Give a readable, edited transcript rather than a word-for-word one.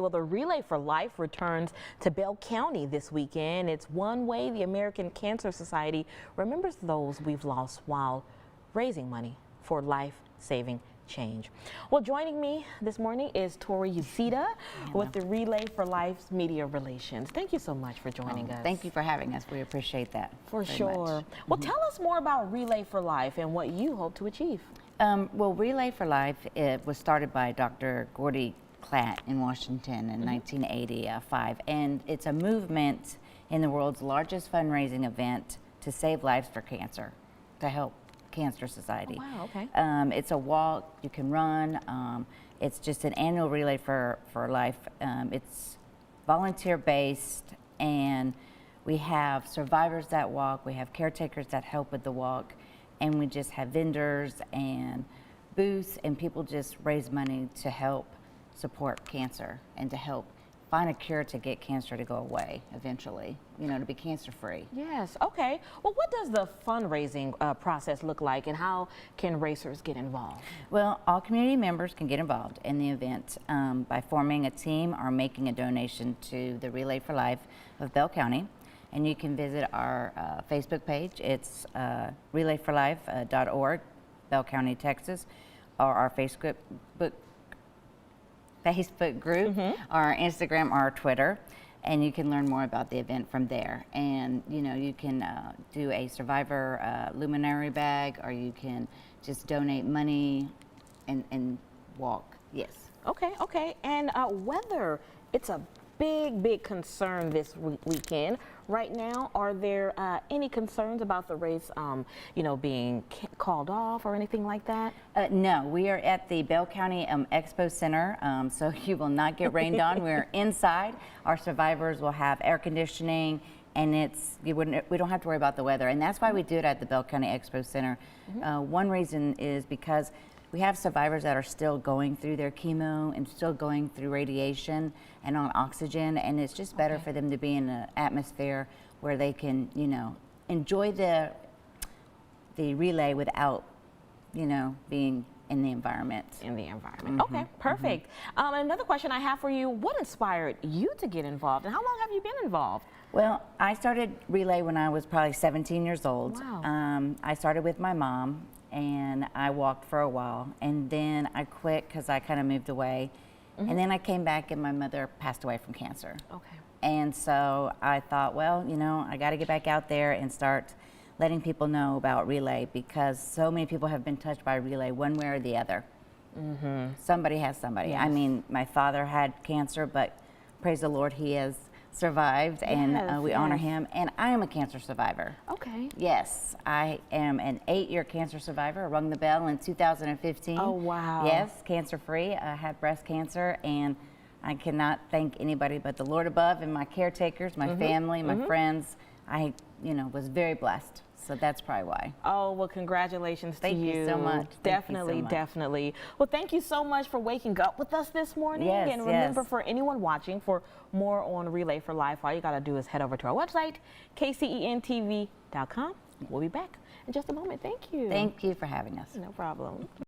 Well, the Relay for Life returns to Bell County this weekend. It's one way the American Cancer Society remembers those we've lost while raising money for life-saving change. Well, joining me this morning is Tori Uzita with the Relay for Life's Media Relations. Thank you so much for joining us. Thank you for having us. We appreciate that. For sure. Well, tell us more about Relay for Life and what you hope to achieve. Well, Relay for Life, it was started by Dr. Gordy Klatt in Washington in 1985, and it's a movement in the world's largest fundraising event to save lives for cancer, to help Cancer Society. Oh, wow, okay. It's a walk, you can run, it's just an annual Relay for Life. It's volunteer-based, and we have survivors that walk, we have caretakers that help with the walk, and we just have vendors and booths, and people just raise money to help support cancer and to help find a cure to get cancer to go away eventually, you know, to be cancer-free. Yes, okay. Well, what does the fundraising process look like, and how can racers get involved? Well, all community members can get involved in the event by forming a team or making a donation to the Relay for Life of Bell County. And you can visit our Facebook page. It's relayforlife.org, Bell County, Texas, or our Facebook group, our Instagram, or our Twitter, and you can learn more about the event from there. And you know, you can do a survivor luminary bag, or you can just donate money and walk. Yes. Okay, okay. And weather, it's a big concern this weekend. Right now, are there any concerns about the race, you know, being called off or anything like that? No, we are at the Bell County Expo Center, so you will not get rained on. We're inside. Our survivors will have air conditioning, and we don't have to worry about the weather. And that's why we do it at the Bell County Expo Center. One reason is because we have survivors that are still going through their chemo and still going through radiation and on oxygen, and it's just better for them to be in an atmosphere where they can, you know, enjoy the relay without, you know, being in the environment. Okay, perfect. Another question I have for you, what inspired you to get involved, and how long have you been involved? Well, I started Relay when I was probably 17 years old. Wow. I started with my mom, and I walked for a while, and then I quit because I kind of moved away, and then I came back and my mother passed away from cancer. Okay. And so I thought, well, you know, I got to get back out there and start letting people know about Relay, because so many people have been touched by Relay one way or the other. Somebody has somebody. Yes. I mean, my father had cancer, but praise the Lord, he has survived, and we honor him. And I am a cancer survivor. Okay. Yes, I am an 8-year cancer survivor. I rung the bell in 2015. Oh, wow. Yes, cancer-free. I had breast cancer, and I cannot thank anybody but the Lord above and my caretakers, my family, my friends. I, you know, was very blessed. So that's probably why. Oh, well, congratulations to you. Thank you so much. Definitely, definitely. Well, thank you so much for waking up with us this morning. Yes, and remember, for anyone watching, for more on Relay for Life, all you got to do is head over to our website, kcentv.com. We'll be back in just a moment. Thank you. Thank you for having us. No problem.